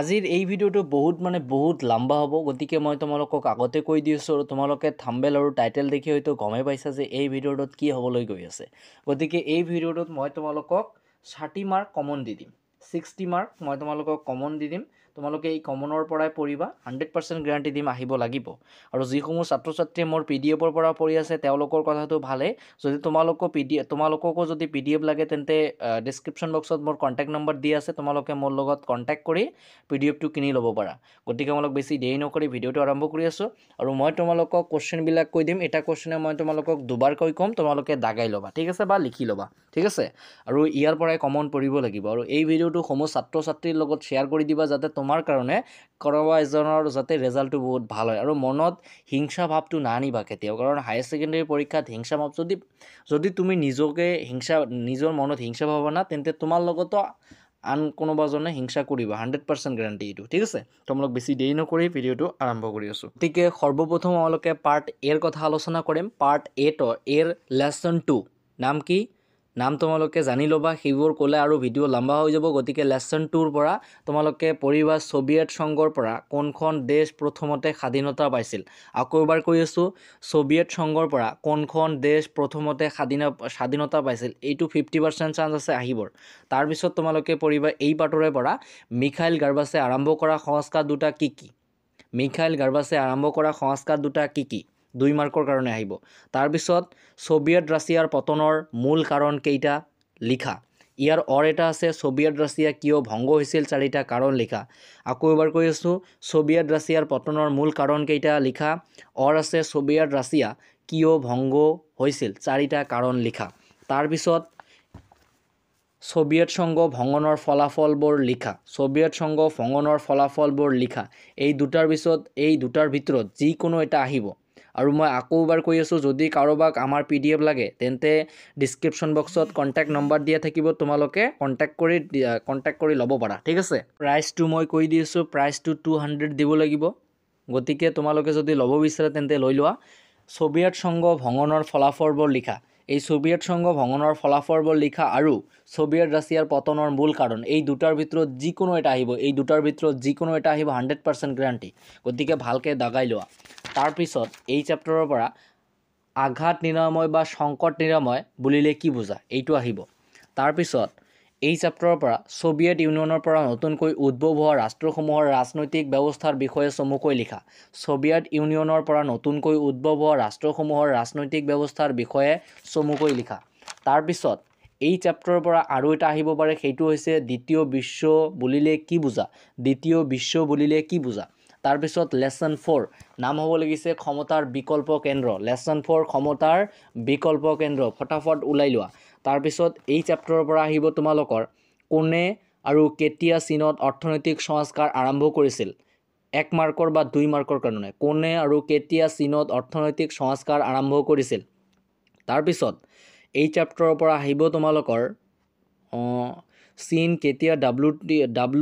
আজিৰ এই ভিডিঅ'টো বহুত লম্বা হ'ব গতিকে মই তোমালোকক আগতে কৈ দিছোঁ আৰু তোমালোকে থাম্বনেল আৰু টাইটেল দেখি হয়তো গমেই পাইছা যে এই ভিডিঅ'টোত কি হ'বলৈ গৈ আছে গতিকে এই ভিডিঅ'টোত মই তোমালোকক 60 মাৰ্ক কমন দি দিম 60 মাৰ্ক মই তোমালোকক কমন দি দিম তোমালোকে এই কমনৰ পৰাই পঢ়িবা 100% গ্যাৰান্টি দিম আহিব লাগিব আৰু যিসমূহ ছাত্ৰ ছাত্ৰীয়ে মোৰ পিডিএফৰ পৰা পঢ়ি আছে তেওঁলোকৰ কথাটো ভালে যদি তোমালোককো যদি পিডিএফ লাগে তেন্তে ডেসক্ৰিপচন বক্সত মোৰ কন্টাক্ট নম্বৰ দি আছে তোমালোকে মোৰ লগত কন্টাক্ট কৰি পিডিএফটো কিনি ল'ব পাৰা গতিকে মই বেছি দেৰি নকৰি ভিডিঅ'টো আৰম্ভ কৰি আছো আৰু মই তোমালোকক কোৱেশ্চন বিলাক কৈ দিম এটা কোৱেশ্চনে মই তোমালোকক দুবাৰ কৈ কম তোমালোকে দাগাই ল'বা ঠিক আছে বা লিখি ল'বা ঠিক আছে আৰু ইয়াৰ পৰাই কমন পঢ়িব লাগিব আৰু এই ভিডিঅ'টো সমূহ ছাত্ৰ ছাত্ৰীৰ লগত শ্বেয়াৰ কৰি দিবা যাতে তোমাৰ কাৰণে কৰবা এজনৰ যাতে ৰিজাল্টটো বহুত ভাল হয় আৰু মনত হিংসা ভাৱটো নানিবা কেতিয়াও কাৰণ হায়াৰ সেকেন্ডাৰী পৰীক্ষাত হিংসা ভাৱ যদি তুমি নিজৰ মনত হিংসা ভাবা না তেন্তে তোমাৰ লগতো আন কোনোবাজনে হিংসা কৰিবা 100% গ্যাৰান্টি এইটো ঠিক আছে তোমালোক বেছি দেৰি নকৰি ভিডিঅ'টো আৰম্ভ কৰি আছো গতিকে সৰ্বপ্ৰথম আমালোকে পাৰ্ট এৰ কথা আলোচনা কৰিম পাৰ্ট 8 এৰ লেসন 2 নাম কি নাম তোমালোকে জানি ল'বা সেইবোৰ ক'লে আৰু ভিডিঅ' লম্বা হৈ যাব গতিকে লেসন 2 ৰ পৰা তোমালোকে পঢ়িবা সোভিয়েট সংঘৰ পৰা কোনখন দেশ প্ৰথমতে স্বাধীনতা পাইছিল আকৌ এবাৰ কৈ আছো সোভিয়েট সংঘৰ পৰা কোনখন দেশ প্ৰথমতে স্বাধীনতা পাইছিল এইটো 50% চান্স আছে আহিবৰ তাৰ পিছত তোমালোকে পঢ়িবা এই পাটৰে পৰা মিখাইল গাৰ্বাছে আৰম্ভ কৰা সংস্কাৰ দুটা কি কি মিখাইল গাৰ্বাছে আৰম্ভ কৰা সংস্কাৰ দুটা কি কি 2 মাৰ্কৰ কাৰণে আহিব তাৰ পিছত সোভিয়েট ৰাছিয়াৰ পতনৰ মূল কাৰণ কেইটা লিখা ইয়াৰ অৰ এটা আছে সোভিয়েট ৰাছিয়া কিয় ভংগ হৈছিল চাৰিটা কাৰণ লিখা আকৌ এবাৰ কৈ আছো সোভিয়েট ৰাছিয়াৰ পতনৰ মূল কাৰণ কেইটা লিখা অৰ আছে সোভিয়েট ৰাছিয়া কিয় ভংগ হৈছিল চাৰিটা কাৰণ লিখা তাৰ পিছত সোভিয়েট সংঘ ভংগনৰ ফলাফলবোৰ লিখা সোভিয়েট সংঘ ভংগনৰ ফলাফলবোৰ লিখা এই দুটাৰ ভিতৰত যিকোনো এটা আহিব আৰু মই আকৌ এবাৰ কৈ আছো যদি কাৰোবাক আমাৰ পিডিএফ লাগে তেন্তে ডেসক্ৰিপচন বক্সত কন্টাক্ট নম্বৰ দিয়া থাকিব তোমালোকে কন্টাক্ট কৰি ল'ব পাৰা ঠিক আছে প্ৰাইচটো মই কৈ দিছো প্ৰাইচটো 200 দিব লাগিব গতিকে তোমালোকে যদি ল'ব বিচাৰে তেন্তে লৈ লোৱা সোভিয়েট সংঘ ভংগনৰ ফলাফলবোৰ লিখা এই সোভিয়েট সংঘ ভংগনৰ ফলাফলবোৰ লিখা আৰু সোভিয়েট ৰাছিয়াৰ পতনৰ মূল কাৰণ এই দুটাৰ ভিতৰত যিকোনো এটা আহিব 100% গ্যাৰান্টি গতিকে ভালকে দাগাই লোৱা তাৰ পিছত এই চেপ্টাৰৰ পৰা আঘাত নিৰাময় বা সংকট নিৰাময় বুলিলে কি বুজা এইটো আহিব তাৰ পিছত এই চেপ্টাৰৰ পৰা সোভিয়েট ইউনিয়নৰ পৰা নতুনকৈ উদ্ভৱ হোৱা ৰাষ্ট্ৰসমূহৰ ৰাজনৈতিক ব্যৱস্থাৰ বিষয়ে চমুকৈ লিখা সোভিয়েট ইউনিয়নৰ পৰা নতুনকৈ উদ্ভৱ হোৱা ৰাষ্ট্ৰসমূহৰ ৰাজনৈতিক ব্যৱস্থাৰ বিষয়ে চমুকৈ লিখা তাৰ পিছত এই চেপ্টাৰৰ পৰা আৰু এটা আহিব পাৰে সেইটো হৈছে দ্বিতীয় বিশ্ব বুলিলে কি বুজা দ্বিতীয় বিশ্ব বুলিলে কি বুজা তাৰ পিছত লেসন 4 নাম হ'ব লাগিছে ক্ষমতাৰ বিকল্প কেন্দ্ৰ লেসন 4 ক্ষমতাৰ বিকল্প কেন্দ্ৰ ফটাফট উলাই লোৱা তাৰ পিছত এই চেপ্টাৰৰ পৰা আহিব তোমালোকৰ কোনে আৰু কেতিয়া চীনত অৰ্থনৈতিক সংস্কাৰ আৰম্ভ কৰিছিল 1 মাৰ্কৰ বা 2 মাৰ্কৰ কাৰণে কোনে আৰু কেতিয়া চীনত অৰ্থনৈতিক সংস্কাৰ আৰম্ভ কৰিছিল তাৰ পিছত এই চেপ্টাৰৰ পৰা আহিব তোমালোকৰ চীন কেতিয়া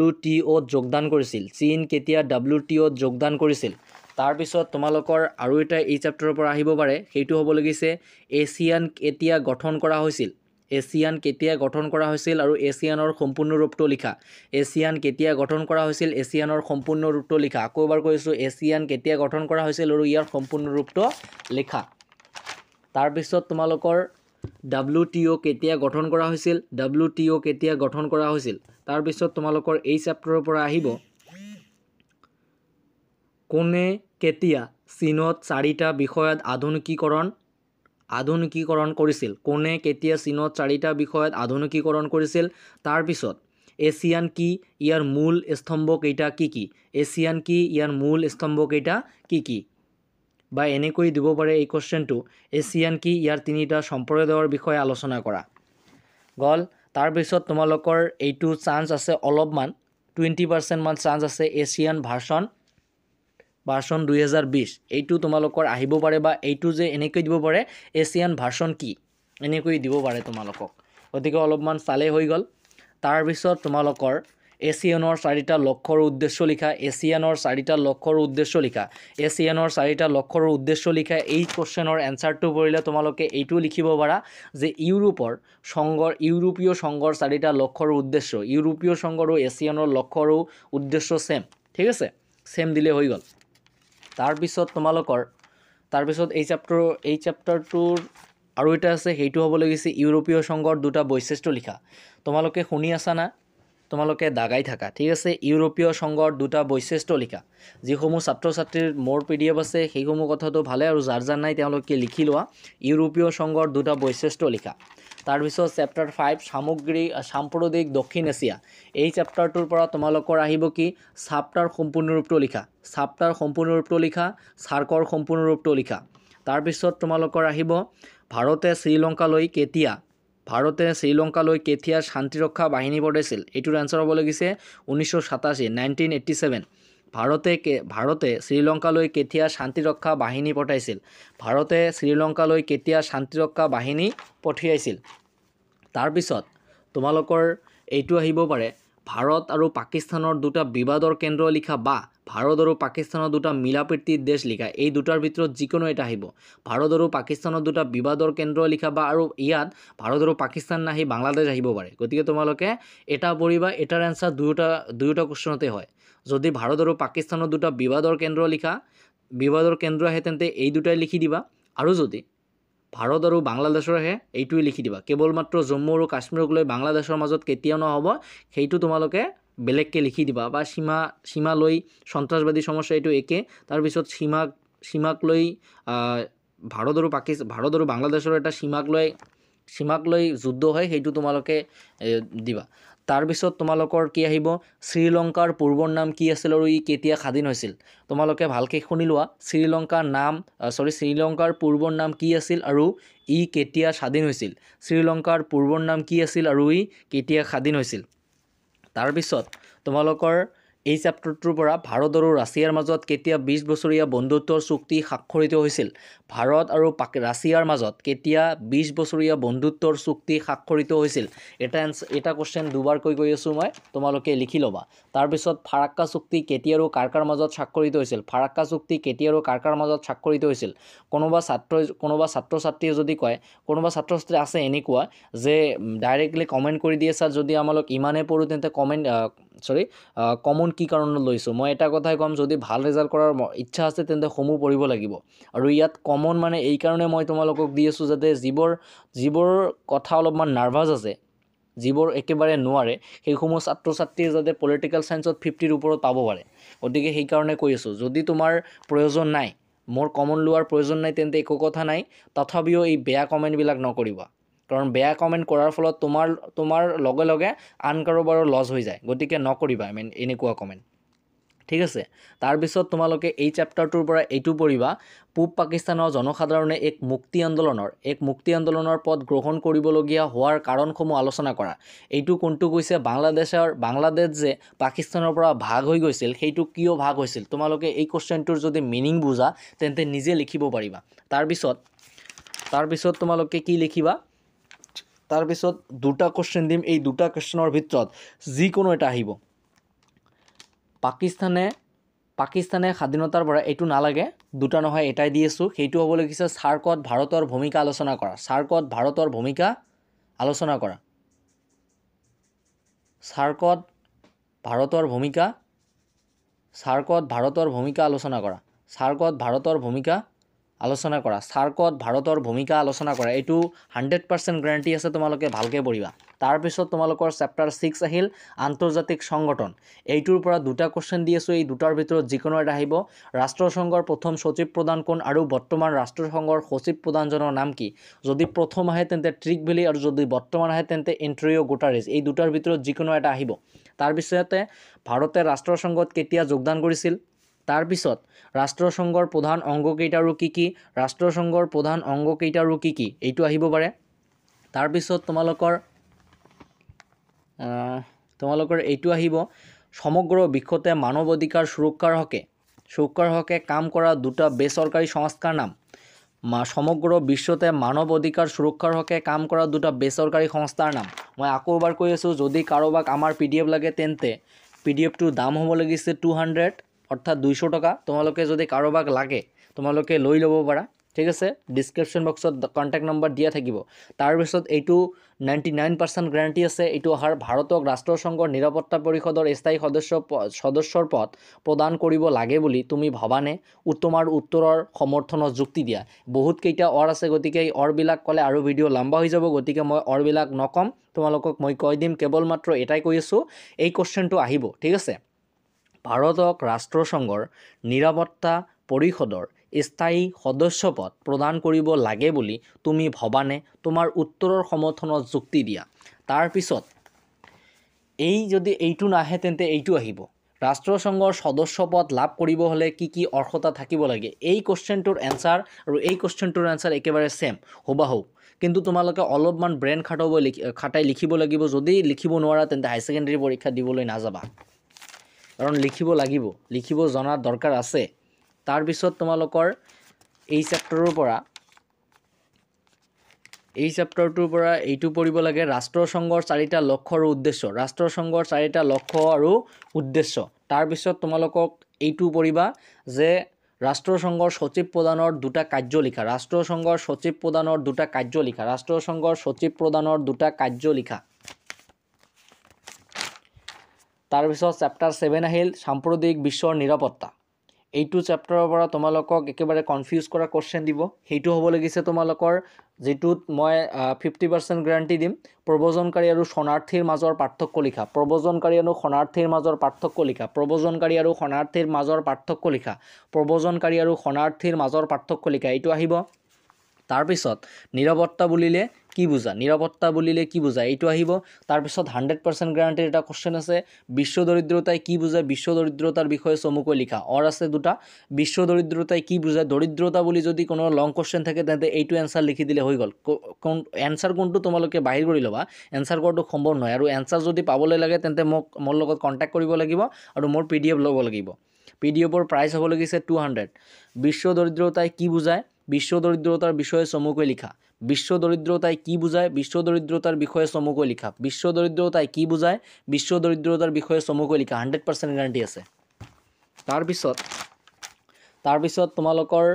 WTO যোগদান কৰিছিল চীন কেতিয়া WTO যোগদান কৰিছিল তাৰ পিছত তোমালোকৰ আৰু এটা এই চেপ্টাৰৰ পৰা আহিব পাৰে সেইটো হ'ব লাগিছে এছিয়ান কেতিয়া গঠন কৰা হৈছিল আৰু এছিয়ানৰ সম্পূৰ্ণ ৰূপটো লিখা এছিয়ান কেতিয়া গঠন কৰা হৈছিল এছিয়ানৰ সম্পূৰ্ণ ৰূপটো লিখা আকৌ এবাৰ কৈছো এছিয়ান কেতিয়া গঠন কৰা হৈছিল আৰু ইয়াৰ সম্পূৰ্ণ ৰূপটো লিখা তাৰ পিছত তোমালোকৰ WTO কেতিয়া গঠন কৰা হৈছিল তাৰ পিছত তোমালোকৰ এই চেপ্টাৰৰ পৰা আহিব কোনে কেতিয়া চীনত চাৰিটা বিষয়ত আধুনিকীকৰণ কৰিছিল কোনে কেতিয়া চীনত চাৰিটা বিষয়ত আধুনিকীকৰণ কৰিছিল তাৰ পিছত এছিয়ান কি ইয়াৰ মূল স্তম্ভ কেইটা কি বা এনেকৈ দিব পাৰে এই কোশ্চেনটো এছিয়ান কি ইয়াৰ তিনিটা সম্প্ৰদায়ৰ বিষয়ে আলোচনা কৰা গল তাৰ পিছত তোমালোকৰ এইটো চান্স আছে অলপমান 20% মান চান্স আছে এছিয়ান ভাৰ্সন 2020 এইটো তোমালোকৰ আহিব পাৰে বা এইটো যে এনেকৈ দিব পাৰে এছিয়ান ভাৰ্সন কি এনেকৈ দিব পাৰে তোমালোকক গতিকে অলপমান চালে হৈ গল তাৰ পিছত তোমালোকৰ এছিয়ানৰ 4টা লক্ষ্যৰ উদ্দেশ্য লিখা, এছিয়ানৰ 4টা লক্ষ্যৰ উদ্দেশ্য লিখা, এছিয়ানৰ 4টা লক্ষ্যৰ উদ্দেশ্য লিখা। এই কোশ্চেনৰ এনচাৰটো পঢ়িলে তোমালোকে এইটো লিখিব পাৰা যে ইউৰোপীয় সংঘৰ 4টা লক্ষ্যৰ উদ্দেশ্য, ইউৰোপীয় সংঘ আৰু এছিয়ানৰ লক্ষ্য আৰু উদ্দেশ্য সেম, ঠিক আছে, সেম দিলে হৈ গ'ল। তাৰপিছত এই চেপ্টাৰটোৰ আৰু এটা আছে, সেইটো হ'ব লাগিছে ইউৰোপীয় সংঘৰ 2টা বৈশিষ্ট্য লিখা। তোমালোকে শুনি আছা না, তোমালোকে দাগাই থাকা, ঠিক আছে। ইউৰোপীয় সংঘৰ 2টা বৈশিষ্ট্য লিখা। যিসমূহ ছাত্ৰ ছাত্ৰীৰ মোৰ PDF আছে সেইসমূহ কথাটো ভালে, আৰু যাৰ নাই তেওঁলোকে লিখি লোৱা, ইউৰোপীয় সংঘৰ 2টা বৈশিষ্ট্য লিখা। তাৰপিছত চেপ্টাৰ 5 সাম্প্ৰদায়িক দক্ষিণ এছিয়া। এই চেপ্টাৰটোৰ পৰা তোমালোকৰ আহিব কি চাপ্টাৰ সম্পূৰ্ণ ৰূপটো লিখা, চাপ্টাৰ সম্পূৰ্ণ ৰূপটো লিখা, সাৰ্কৰ সম্পূৰ্ণ ৰূপটো লিখা। তাৰপিছত তোমালোকৰ আহিব ভাৰতে শ্ৰীলংকালৈ কেতিয়া শান্তিৰক্ষা বাহিনী পঠাইছিল। এইটোৰ এনচাৰ হ'ব লাগিছে 1987, 1987। ভাৰতে শ্ৰীলংকালৈ কেতিয়া শান্তিৰক্ষা বাহিনী পঠাইছিল, ভাৰতে শ্ৰীলংকালৈ কেতিয়া শান্তিৰক্ষা বাহিনী পঠিয়াইছিল। তাৰপিছত তোমালোকৰ এইটো আহিব পাৰে ভাৰত আৰু পাকিস্তানৰ 2টা বিবাদৰ কেন্দ্ৰ লিখা, বা ভাৰত আৰু পাকিস্তানৰ 2টা মিলাপ্ৰীতিৰ দেশ লিখা। এই দুটাৰ ভিতৰত যিকোনো এটা আহিব। ভাৰত আৰু পাকিস্তানৰ 2টা বিবাদৰ কেন্দ্ৰ লিখা, বা আৰু ইয়াত ভাৰত আৰু পাকিস্তান নাহি বাংলাদেশ আহিব পাৰে। গতিকে তোমালোকে এটা পঢ়িবা, এটাৰ এনচাৰ দুয়োটা কুৱেশ্যনতে হয়। যদি ভাৰত আৰু পাকিস্তানৰ 2টা বিবাদৰ কেন্দ্ৰ আহে তেন্তে এই দুটাই লিখি দিবা, আৰু যদি ভাৰত আৰু বাংলাদেশৰ আহে এইটোৱে লিখি দিবা। কেৱল মাত্ৰ জম্মু আৰু কাশ্মীৰক লৈ বাংলাদেশৰ মাজত কেতিয়াও নহ'ব, সেইটো তোমালোকে বেলেগকৈ লিখি দিবা। বা সীমা লৈ সন্ত্ৰাসবাদী সমস্যা, এইটো একে। তাৰপিছত সীমাক লৈ ভাৰত আৰু বাংলাদেশৰ এটা সীমাক লৈ যুদ্ধ হয়, সেইটো তোমালোকে দিবা। তাৰপিছত তোমালোকৰ কি আহিব, শ্ৰীলংকাৰ পূৰ্বৰ নাম কি আছিল আৰু ই কেতিয়া স্বাধীন হৈছিল। তোমালোকে ভালকৈ শুনি লোৱা, শ্ৰীলংকাৰ পূৰ্বৰ নাম কি আছিল আৰু ই কেতিয়া স্বাধীন হৈছিল। শ্ৰীলংকাৰ পূৰ্বৰ নাম কি আছিল আৰু ই কেতিয়া স্বাধীন হৈছিল। তাৰপিছত তোমালোকৰ এই চেপ্টাৰটোৰ পৰা ভাৰত আৰু ৰাছিয়াৰ মাজত কেতিয়া 20 বছৰীয়া বন্ধুত্বৰ চুক্তি স্বাক্ষৰিত হৈছিল। ভাৰত আৰু ৰাছিয়াৰ মাজত কেতিয়া 20 বছৰীয়া বন্ধুত্বৰ চুক্তি স্বাক্ষৰিত হৈছিল। এটা কোৱেশ্যন দুবাৰকৈ কৈ আছোঁ মই, তোমালোকে লিখি ল'বা। তাৰপিছত ফাৰাক্কা চুক্তি কেতিয়া আৰু কাৰ কাৰ মাজত স্বাক্ষৰিত হৈছিল। ফাৰাক্কা চুক্তি কেতিয়া আৰু কাৰ কাৰ মাজত স্বাক্ষৰিত হৈছিল। কোনোবা ছাত্ৰ ছাত্ৰীয়ে যদি কয়, কোনোবা ছাত্ৰ ছাত্ৰী আছে এনেকুৱা যে ডাইৰেক্টলি কমেণ্ট কৰি দিয়ে, ছাৰ যদি আমালোক ইমানে পঢ়োঁ তেন্তে কমন কি কাৰণত লৈছোঁ। মই এটা কথাই ক'ম, যদি ভাল ৰিজাল্ট কৰাৰ ইচ্ছা আছে তেন্তে সমূহ পঢ়িব লাগিব। আৰু ইয়াত কমন মানে এই কাৰণে মই তোমালোকক দি আছোঁ, যাতে যিবোৰ কথা অলপমান নাৰ্ভাছ আছে, যিবোৰ একেবাৰে নোৱাৰে, সেইসমূহ ছাত্ৰ ছাত্ৰীয়ে যাতে পলিটিকেল ছায়েন্সত 50ৰ ওপৰত পাব পাৰে। গতিকে সেইকাৰণে কৈ আছোঁ, যদি তোমাৰ প্ৰয়োজন নাই, মোৰ কমন লোৱাৰ প্ৰয়োজন নাই, তেন্তে একো কথা নাই। তথাপিও এই বেয়া কমেণ্টবিলাক নকৰিবা, কাৰণ বেয়া কমেণ্ট কৰাৰ ফলত তোমাৰ লগে লগে আন কাৰোবাৰো লছ হৈ যায়। গতিকে নকৰিবা এনেকুৱা কমেণ্ট, ঠিক আছে। তাৰপিছত তোমালোকে এই চেপ্টাৰটোৰ পৰা এইটো পঢ়িবা, পূব পাকিস্তানৰ জনসাধাৰণে এক মুক্তি আন্দোলনৰ পথ গ্ৰহণ কৰিবলগীয়া হোৱাৰ কাৰণসমূহ আলোচনা কৰা। এইটো কোনটো কৈছে, বাংলাদেশ যে পাকিস্তানৰ পৰা ভাগ হৈ গৈছিল, সেইটো কিয় ভাগ হৈছিল। তোমালোকে এই কুৱেশ্যনটোৰ যদি মিনিং বুজা তেন্তে নিজে লিখিব পাৰিবা। তাৰপিছত তোমালোকে কি লিখিবা, তাৰপিছত 2টা কুৱেশ্যন দিম, এই 2টা কুৱেশ্যনৰ ভিতৰত যিকোনো এটা আহিব। পাকিস্তানে স্বাধীনতাৰ পৰা, এইটো নালাগে, 2টা নহয় এটাই দি আছোঁ, সেইটো হ'ব লাগিছে সাৰ্কত ভাৰতৰ ভূমিকা আলোচনা কৰা। সাৰ্কত ভাৰতৰ ভূমিকা আলোচনা কৰা। সাৰ্কত ভাৰতৰ ভূমিকা আলোচনা কৰা। সাৰ্কত ভাৰতৰ ভূমিকা আলোচনা কৰা। এইটো 100% গ্যাৰাণ্টি আছে, তোমালোকে ভালকৈ পঢ়িবা। তাৰপিছত তোমালোকৰ চেপ্টাৰ 6 আহিল আন্তৰ্জাতিক সংগঠন। এইটোৰ পৰা 2টা কুৱেশ্যন দি আছোঁ, এই 2টাৰ ভিতৰত যিকোনো এটা আহিব। ৰাষ্ট্ৰসংঘৰ প্ৰথম সচিব প্ৰধান কোন আৰু বৰ্তমান ৰাষ্ট্ৰসংঘৰ সচিব প্ৰধানজনৰ নাম কি। যদি প্ৰথম আহে তেন্তে ট্ৰিকভিলি, আৰু যদি বৰ্তমান আহে তেন্তে এণ্টনিও গুটাৰেছ। এই 2টাৰ ভিতৰত যিকোনো এটা আহিব। তাৰপিছতে ভাৰতে ৰাষ্ট্ৰসংঘত কেতিয়া যোগদান কৰিছিল। তাৰপিছত ৰাষ্ট্ৰসংঘৰ প্ৰধান অংগকেইটা আৰু কি কি, এইটো আহিব পাৰে। তাৰপিছত তোমালোকৰ এইটো আহিব, সমগ্ৰ বিশ্বতে মানৱ অধিকাৰ সুৰক্ষাৰ হকে কাম কৰা 2টা বেচৰকাৰী সংস্থাৰ নাম। সমগ্ৰ বিশ্বতে মানৱ অধিকাৰ সুৰক্ষাৰ হকে কাম কৰা 2টা বেচৰকাৰী সংস্থাৰ নাম। মই আকৌ এবাৰ কৈ আছোঁ, যদি কাৰোবাক আমাৰ PDF লাগে তেন্তে PDFটোৰ দাম হ'ব লাগিছে 200 অৰ্থাৎ 200 টকা। তোমালোকে যদি কাৰোবাক লাগে তোমালোকে লৈ ল'ব পাৰা, ঠিক আছে। ডিছক্ৰিপশ্যন বক্সত কণ্টেক্ট নম্বৰ দিয়া থাকিব। তাৰপিছত এইটো 99% গ্যাৰাণ্টি আছে, এইটো অহাৰ ভাৰতক ৰাষ্ট্ৰসংঘৰ নিৰাপত্তা পৰিষদৰ স্থায়ী সদস্যৰ পদ প্ৰদান কৰিব লাগে বুলি তুমি ভাবানে? তোমাৰ উত্তৰৰ সমৰ্থনত যুক্তি দিয়া। বহুত কেইটা আছে, গতিকে এই অৰবিলাক ক'লে আৰু ভিডিঅ' লম্বা হৈ যাব, গতিকে মই অৰবিলাক নকম, তোমালোকক মই কৈ দিম। কেৱল মাত্ৰ এটাই কৈ আছোঁ, এই কুৱেশ্যনটো আহিব, ঠিক আছে। ভাৰতক ৰাষ্ট্ৰসংঘৰ নিৰাপত্তা পৰিষদৰ স্থায়ী সদস্যপদ প্ৰদান কৰিব লাগে বুলি তুমি ভবানে? তোমাৰ উত্তৰৰ সমৰ্থনত যুক্তি দিয়া। তাৰপিছত এই যদি এইটো নাহে তেন্তে এইটো আহিব, ৰাষ্ট্ৰসংঘৰ সদস্যপদ লাভ কৰিব হ'লে কি কি অৰ্হতা থাকিব লাগে। এই কুৱেশ্যনটোৰ এনচাৰ আৰু এই কুৱেশ্যনটোৰ এনচাৰ একেবাৰে ছেম, হুবাহু। কিন্তু তোমালোকে অলপমান ব্ৰেইন খাটাই লিখিব লাগিব। যদি লিখিব নোৱাৰা তেন্তে হাই ছেকেণ্ডেৰী পৰীক্ষা দিবলৈ নাযাবা, কাৰণ লিখিব লাগিব, লিখিব জনাৰ দৰকাৰ আছে। তাৰপিছত তোমালোকৰ এই চেপ্টাৰটোৰ পৰা এইটো পঢ়িব লাগে, ৰাষ্ট্ৰসংঘৰ 4টা লক্ষ্য আৰু উদ্দেশ্য। ৰাষ্ট্ৰসংঘৰ 4টা লক্ষ্য আৰু উদ্দেশ্য। তাৰপিছত তোমালোকক এইটো পঢ়িবা যে ৰাষ্ট্ৰসংঘৰ সচিব প্ৰধানৰ 2টা কাৰ্য লিখা। ৰাষ্ট্ৰসংঘৰ সচিব প্ৰধানৰ 2টা কাৰ্য লিখা। ৰাষ্ট্ৰসংঘৰ সচিব প্ৰধানৰ 2টা কাৰ্য লিখা। তাৰপিছত চেপ্টাৰ 7 আহিল, সাম্প্ৰতিক বিশ্বৰ নিৰাপত্তা। এইটো চেপ্টাৰৰ পৰা তোমালোকক একেবাৰে কনফিউজ কৰা কুৱেশ্যন দিব। সেইটো হ'ব লাগিছে তোমালোকৰ, যিটোত মই 50% গ্যাৰাণ্টি দিম, প্ৰব্ৰজনকাৰী আৰু শৰণাৰ্থীৰ মাজৰ পাৰ্থক্য লিখা। প্ৰব্ৰজনকাৰী আৰু শৰণাৰ্থীৰ মাজৰ পাৰ্থক্য লিখা। প্ৰব্ৰজনকাৰী আৰু শৰণাৰ্থীৰ মাজৰ পাৰ্থক্য লিখা। প্ৰব্ৰজনকাৰী আৰু শৰণাৰ্থীৰ মাজৰ পাৰ্থক্য লিখা, এইটো আহিব। তাৰপিছত নিৰাপত্তা বুলিলে কি বুজা? নিৰাপত্তা বুলিলে কি বুজা, এইটো আহিব। তাৰপিছত 100% গ্যাৰাণ্টিৰ এটা কুৱেশ্যন আছে, বিশ্ব দৰিদ্ৰতাই কি বুজায়? বিশ্ব দৰিদ্ৰতাৰ বিষয়ে চমুকৈ লিখা। আছে 2টা, বিশ্ব দৰিদ্ৰতাই কি বুজায়? দৰিদ্ৰতা বুলি যদি কোনো লং কুৱেশ্যন থাকে তেন্তে এইটো এনচাৰ লিখি দিলে হৈ গ'ল। এনচাৰ কোনটো তোমালোকে বাহিৰ কৰি ল'বা, এনচাৰ কৰাটো সম্ভৱ নহয়। আৰু এনচাৰ যদি পাবলৈ লাগে তেন্তে মোৰ লগত কণ্টেক্ট কৰিব লাগিব আৰু মোৰ PDF ল'ব লাগিব। PDFৰ প্ৰাইচ হ'ব লাগিছে 200। বিশ্ব দৰিদ্ৰতাই কি বুজায়? বিশ্ব দৰিদ্ৰতাৰ বিষয়ে চমুকৈ লিখা। বিশ্ব দৰিদ্ৰতাই কি বুজায়? বিশ্ব দৰিদ্ৰতাৰ বিষয়ে চমুকৈ লিখা। বিশ্ব দৰিদ্ৰতাই কি বুজায়? বিশ্ব দৰিদ্ৰতাৰ বিষয়ে চমুকৈ লিখা। 100% গ্যাৰাণ্টি আছে। তাৰপিছত তোমালোকৰ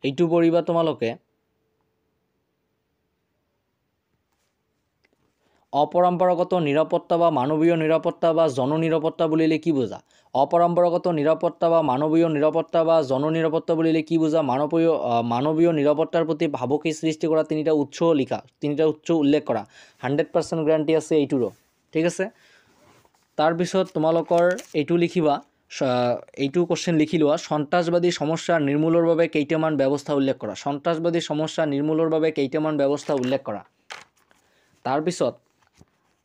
এইটো পঢ়িবা তোমালোকে, অপৰম্পৰাগত নিৰাপত্তা বা মানৱীয় নিৰাপত্তা বা জননিৰাপত্তা বুলিলে কি বুজা? অপৰম্পৰাগত নিৰাপত্তা বা মানৱীয় নিৰাপত্তা বা জননিৰাপত্তা বুলিলে কি বুজা? মানৱীয় নিৰাপত্তাৰ প্ৰতি ভাবুকি সৃষ্টি কৰা 3টা উৎস লিখা, 3টা উৎস উল্লেখ কৰা। 100% গ্যাৰাণ্টি আছে এইটোৰো, ঠিক আছে। তাৰপিছত তোমালোকৰ এইটো লিখিবা, এইটো কুৱেশ্যন লিখি লোৱা, সন্ত্ৰাসবাদী সমস্যা নিৰ্মূলৰ বাবে কেইটামান ব্যৱস্থা উল্লেখ কৰা। সন্ত্ৰাসবাদী সমস্যা নিৰ্মূলৰ বাবে কেইটামান ব্যৱস্থা উল্লেখ কৰা।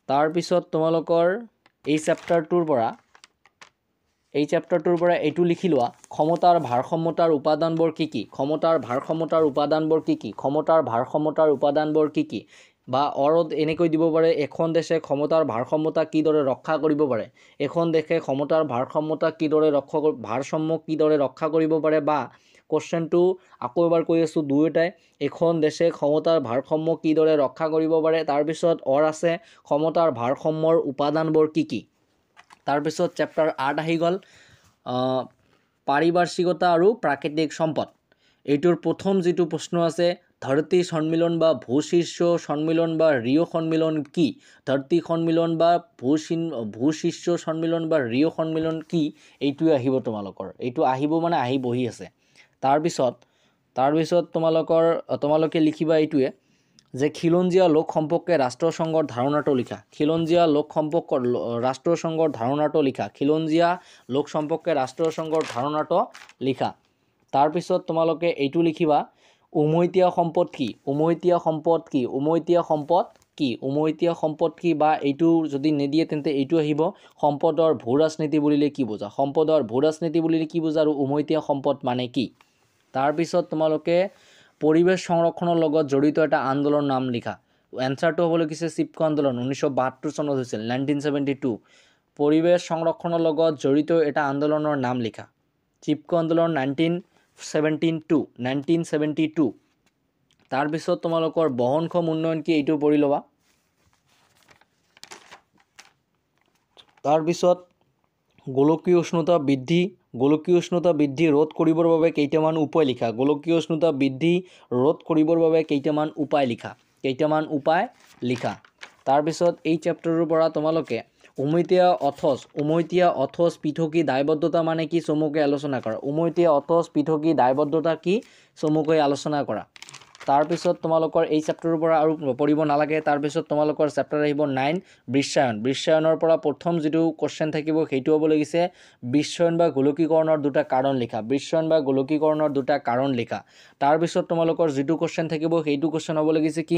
তাৰপিছত তোমালোকৰ এই চেপ্টাৰটোৰ পৰা এইটো লিখি লোৱা, ক্ষমতাৰ ভাৰসাম্যতাৰ উপাদানবোৰ কি কি? ক্ষমতাৰ ভাৰসাম্যতাৰ উপাদানবোৰ কি কি? ক্ষমতাৰ ভাৰসাম্যতাৰ উপাদানবোৰ কি কি? বা এনেকৈ দিব পাৰে, এখন দেশে ক্ষমতাৰ ভাৰসাম্যতা কিদৰে ৰক্ষা কৰিব পাৰে? এখন দেশে ক্ষমতাৰ ভাৰসাম্যতা কিদৰে ৰক্ষা কৰিব পাৰে? বা কুৱেশ্যনটো আকৌ এবাৰ কৈ আছোঁ, দুয়োটাই, এখন দেশে ক্ষমতাৰ ভাৰসাম্য কিদৰে ৰক্ষা কৰিব পাৰে। তাৰপিছত আছে ক্ষমতাৰ ভাৰসাম্যৰ উপাদানবোৰ কি কি? তাৰপিছত চেপ্টাৰ 8 আহি গ'ল, পাৰিপাৰ্শ্বিকতা আৰু প্ৰাকৃতিক সম্পদ। এইটোৰ প্ৰথম যিটো প্ৰশ্ন আছে, ধৰতী সন্মিলন বা ভূশীৰ্ষ সন্মিলন বা ৰিঅ' সন্মিলন কি? ধৰতী সন্মিলন বা ভূশীৰ্ষ সন্মিলন বা ৰিঅ' সন্মিলন কি? এইটোৱে আহিব তোমালোকৰ, এইটো আহিব মানে আহি বহি আছে। তাৰপিছত তোমালোকে লিখিবা এইটোৱে যে খিলঞ্জীয়া লোক সম্পৰ্কে ৰাষ্ট্ৰসংঘৰ ধাৰণাটো লিখা। খিলঞ্জীয়া লোক সম্পৰ্কৰ ৰাষ্ট্ৰসংঘৰ ধাৰণাটো লিখা। খিলঞ্জীয়া লোক সম্পৰ্কে ৰাষ্ট্ৰসংঘৰ ধাৰণাটো লিখা। তাৰপিছত তোমালোকে এইটো লিখিবা, উমৈহতীয়া সম্পদ কি? উমৈহতীয়া সম্পদ কি? উমৈহতীয়া সম্পদ কি? উমৈহতীয়া সম্পদ কি? বা এইটো যদি নিদিয়ে তেন্তে এইটো আহিব, সম্পদৰ ভূ ৰাজনীতি বুলিলে কি বুজা? সম্পদৰ ভূ ৰাজনীতি বুলিলে কি বুজা আৰু উমৈহতীয়া সম্পদ মানে কি? তাৰপিছত তোমালোকে পৰিৱেশ সংৰক্ষণৰ লগত জড়িত এটা আন্দোলনৰ নাম লিখা। এনচাৰটো হ'ব লাগিছে চিপকো আন্দোলন, 1972 চনত হৈছিল, 1972। পৰিৱেশ সংৰক্ষণৰ লগত জড়িত এটা আন্দোলনৰ নাম লিখা। চিপকো আন্দোলন 1972। তাৰপিছত তোমালোকৰ বহনক্ষম উন্নয়ন কি? এইটো পঢ়ি ল'বা। তাৰপিছত গোলকীয় উষ্ণতা বৃদ্ধি ৰোধ কৰিবৰ বাবে কেইটামান উপায় লিখা। গোলকীয় উষ্ণতা বৃদ্ধি ৰোধ কৰিবৰ বাবে কেইটামান উপায় লিখা। তাৰপিছত এই চেপ্টাৰৰ পৰা তোমালোকে উমৈহতীয়া অথচ পৃথকী দায়বদ্ধতা মানে কি চমুকৈ আলোচনা কৰা। উমৈহতীয়া অথচ পৃথকী দায়বদ্ধতা কি চমুকৈ আলোচনা কৰা। তাৰপিছত তোমালোকৰ এই চেপ্টাৰৰ পৰা আৰু পঢ়িব নালাগে। তাৰপিছত তোমালোকৰ চেপ্টাৰ আহিব 9 বিশ্বায়নৰ পৰা প্ৰথম যিটো কোৱেশ্চন থাকিব সেইটো হ'ব লাগিছে বিশ্বায়ন বা গোলকীকৰণৰ দুটা কাৰণ লিখা। তাৰপিছত তোমালোকৰ যিটো কোৱেশ্চন থাকিব সেইটো কোৱেশ্চন হ'ব লাগিছে কি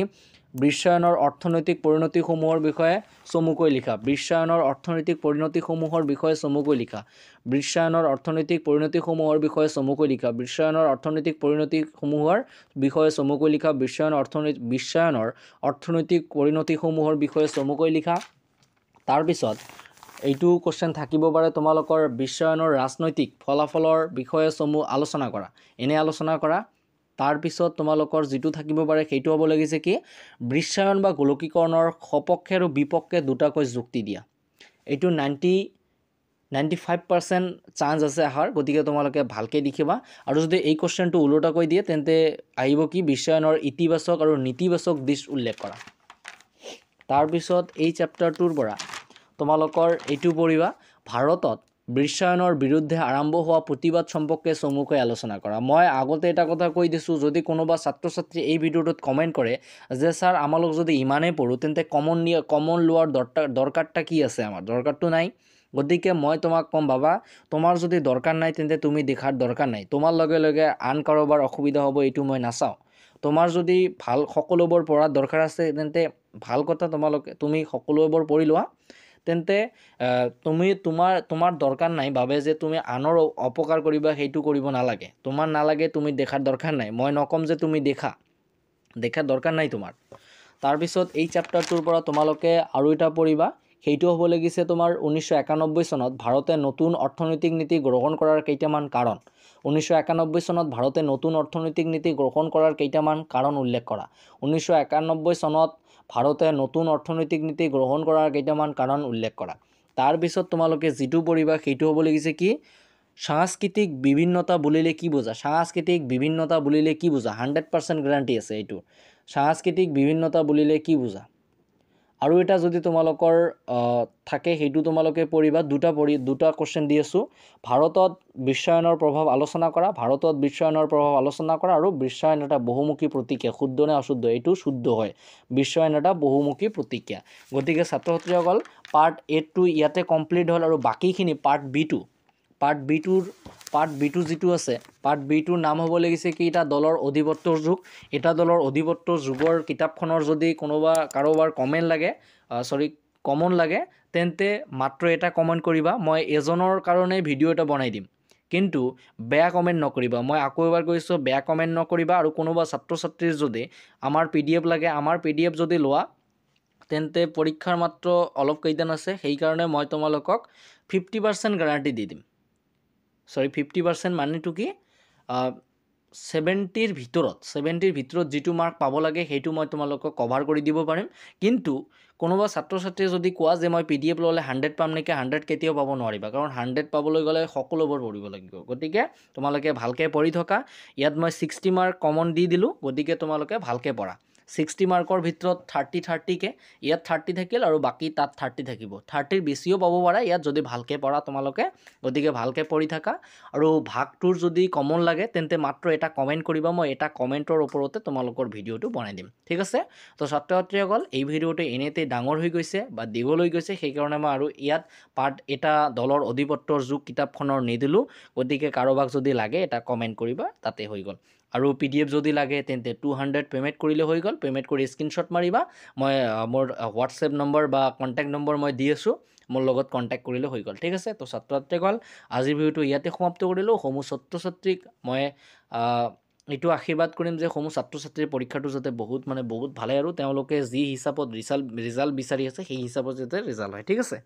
বিশ্বায়নৰ অৰ্থনৈতিক পৰিণতিসমূহৰ বিষয়ে চমুকৈ লিখা। বিশ্বায়নৰ অৰ্থনৈতিক পৰিণতিসমূহৰ বিষয়ে চমুকৈ লিখা। বিশ্বায়নৰ অৰ্থনৈতিক পৰিণতিসমূহৰ বিষয়ে চমুকৈ লিখা। বিশ্বায়নৰ অৰ্থনৈতিক পৰিণতিসমূহৰ বিষয়ে চমুকৈ লিখা। বিশ্বায়নৰ অৰ্থনৈতিক পৰিণতিসমূহৰ বিষয়ে চমুকৈ লিখা। তাৰপিছত এইটো কোৱেশ্চন থাকিব পাৰে তোমালোকৰ বিশ্বায়নৰ ৰাজনৈতিক ফলাফলৰ বিষয়ে আলোচনা কৰা। তাৰপিছত তোমালোকৰ যিটো থাকিব পাৰে সেইটো হ'ব লাগিছে কি বিশ্বায়ন বা গোলকীকৰণৰ সপক্ষে আৰু বিপক্ষে দুটাকৈ যুক্তি দিয়া। এইটো 95% চান্স আছে আহাৰ, গতিকে তোমালোকে ভালকৈ লিখিবা। আৰু যদি এই কোৱেশ্চনটো ওলোটাকৈ দিয়ে তেন্তে আহিব কি বিশ্বায়নৰ ইতিবাচক আৰু নেতিবাচক দিশ উল্লেখ কৰা। তাৰপিছত এই চেপ্টাৰটোৰ পৰা তোমালোকৰ এইটো পঢ়িবা ভাৰতত বিশ্বায়নৰ বিৰুদ্ধে আৰম্ভ হোৱা প্ৰতিবাদ সম্পৰ্কে চমুকৈ আলোচনা কৰা। মই আগতে এটা কথা কৈ দিছোঁ, যদি কোনোবা ছাত্ৰ ছাত্ৰী এই ভিডিঅ'টোত কমেণ্ট কৰে যে ছাৰ আমালোক যদি ইমানেই পঢ়োঁ তেন্তে কমন লোৱাৰ দৰকাৰটা কি আছে, আমাৰ দৰকাৰটো নাই। গতিকে মই তোমাক ক'ম বাবা, তোমাৰ যদি দৰকাৰ নাই তেন্তে তুমি দেখাৰ দৰকাৰ নাই। তোমাৰ লগে লগে আন কাৰোবাৰ অসুবিধা হ'ব এইটো মই নাচাওঁ। তোমাৰ যদি সকলোবোৰ পঢ়াৰ দৰকাৰ আছে তেন্তে ভাল কথা, তুমি সকলোবোৰ পঢ়ি লোৱা। তেন্তে তোমাৰ দৰকাৰ নাই বাবে যে তুমি আনৰ অপকাৰ কৰিবা, সেইটো কৰিব নালাগে। তোমাৰ নালাগে, তুমি দেখাৰ দৰকাৰ নাই। মই নক'ম যে তুমি দেখাৰ দৰকাৰ নাই তোমাৰ। তাৰপিছত এই চেপ্টাৰটোৰ পৰা তোমালোকে আৰু এটা পঢ়িবা, সেইটো হ'ব লাগিছে তোমাৰ 1991 চনত ভাৰতে নতুন অৰ্থনৈতিক নীতি গ্ৰহণ কৰাৰ কেইটামান কাৰণ। 1991 চনত ভাৰতে নতুন অৰ্থনৈতিক নীতি গ্ৰহণ কৰাৰ কেইটামান কাৰণ উল্লেখ কৰা। 1991 চনত ভাৰতে নতুন অৰ্থনৈতিক নীতি গ্ৰহণ কৰাৰ কেইটামান কাৰণ উল্লেখ কৰা। তাৰপিছত তোমালোকে যিটো পঢ়িবা সেইটো হ'ব লাগিছে কি সাংস্কৃতিক বিভিন্নতা বুলিলে কি বুজা। 100% গ্যাৰাণ্টি আছে এইটো। সাংস্কৃতিক বিভিন্নতা বুলিলে কি বুজা। আৰু এটা যদি তোমালোকৰ থাকে সেইটো তোমালোকে পঢ়িবা। দুটা কোৱেশ্চন দি আছোঁ। ভাৰতত বিশ্বায়নৰ প্ৰভাৱ আলোচনা কৰা আৰু বিশ্বায়ন এটা বহুমুখী প্ৰতিক্ৰিয়া, শুদ্ধ নে অশুদ্ধ। এইটো শুদ্ধ হয়, বিশ্বায়ন এটা বহুমুখী প্ৰতিক্ৰিয়া। গতিকে ছাত্ৰ ছাত্ৰীসকল পাৰ্ট 8টো ইয়াতে কমপ্লিট হ'ল। আৰু বাকীখিনি পাৰ্ট বিটো যিটো আছে, পাৰ্ট বিটোৰ নাম হ'ব লাগিছে কি এটা দলৰ অধিপত্যৰ যুগ। এটা দলৰ অধিপত্যৰ যুগৰ কিতাপখনৰ যদি কাৰোবাৰ কমন লাগে তেন্তে মাত্ৰ এটা কমেণ্ট কৰিবা। মই এজনৰ কাৰণে ভিডিঅ' এটা বনাই দিম, কিন্তু বেয়া কমেণ্ট নকৰিবা। মই আকৌ এবাৰ কৈছোঁ, বেয়া কমেণ্ট নকৰিবা। আৰু কোনোবা ছাত্ৰ ছাত্ৰীৰ যদি আমাৰ PDF লাগে, আমাৰ PDF যদি লোৱা তেন্তে পৰীক্ষাৰ মাত্ৰ অলপ কেইদিন আছে, সেইকাৰণে মই তোমালোকক 50% গ্যাৰাণ্টি দি দিম। 50% মানেটো কি 70ৰ ভিতৰত যিটো মাৰ্ক পাব লাগে সেইটো মই তোমালোকক কভাৰ কৰি দিব পাৰিম। কিন্তু কোনোবা ছাত্ৰ ছাত্ৰীয়ে যদি কোৱা যে মই PDF ল'লে 100 পাম নেকি, 100 কেতিয়াও পাব নোৱাৰিবা, কাৰণ 100 পাবলৈ গ'লে সকলোবোৰ পঢ়িব লাগিব। গতিকে তোমালোকে ভালকৈ পঢ়ি থকা। ইয়াত মই 60 মাৰ্ক কমন দি দিলোঁ, গতিকে তোমালোকে ভালকৈ পঢ়া। 60 মাৰ্কৰ ভিতৰত 30কে, ইয়াত 30 থাকিল আৰু বাকী তাত 30 থাকিব। 30ৰ বেছিও পাব পাৰা ইয়াত যদি ভালকৈ পঢ়া তোমালোকে। গতিকে ভালকৈ পঢ়ি থাকা। আৰু ভাগটোৰ যদি কমন লাগে তেন্তে মাত্ৰ এটা কমেণ্ট কৰিবা, মই এটা কমেণ্টৰ ওপৰতে তোমালোকৰ ভিডিঅ'টো বনাই দিম, ঠিক আছে। তো ছাত্ৰ ছাত্ৰীসকল এই ভিডিঅ'টো এনেতে ডাঙৰ হৈ গৈছে বা দীঘল হৈ গৈছে, সেইকাৰণে মই আৰু ইয়াত পাৰ্ট এটা দলৰ অধিপত্যৰ যুগ কিতাপখনৰ নিদিলোঁ। গতিকে কাৰোবাক যদি লাগে এটা কমেণ্ট কৰিবা, তাতে হৈ গ'ল। আৰু PDF যদি লাগে তেন্তে 200 পে'মেণ্ট কৰিলে হৈ গ'ল। পে'মেণ্ট কৰি স্ক্ৰীনশ্বট মাৰিবা। মই মোৰ হোৱাটছএপ নম্বৰ বা কণ্টেক্ট নম্বৰ মই দি আছোঁ, মোৰ লগত কণ্টেক্ট কৰিলে হৈ গ'ল, ঠিক আছে। তো ছাত্ৰ ছাত্ৰীসকল আজিৰ ভিডিঅ'টো ইয়াতে সমাপ্ত কৰিলোঁ। সমূহ ছাত্ৰ ছাত্ৰীক মই এইটো আশীৰ্বাদ কৰিম যে সমূহ ছাত্ৰ ছাত্ৰীৰ পৰীক্ষাটো যাতে বহুত ভালে আৰু তেওঁলোকে যি হিচাপত ৰিজাল্ট বিচাৰি আছে সেই হিচাপত যাতে ৰিজাল্ট হয়, ঠিক আছে।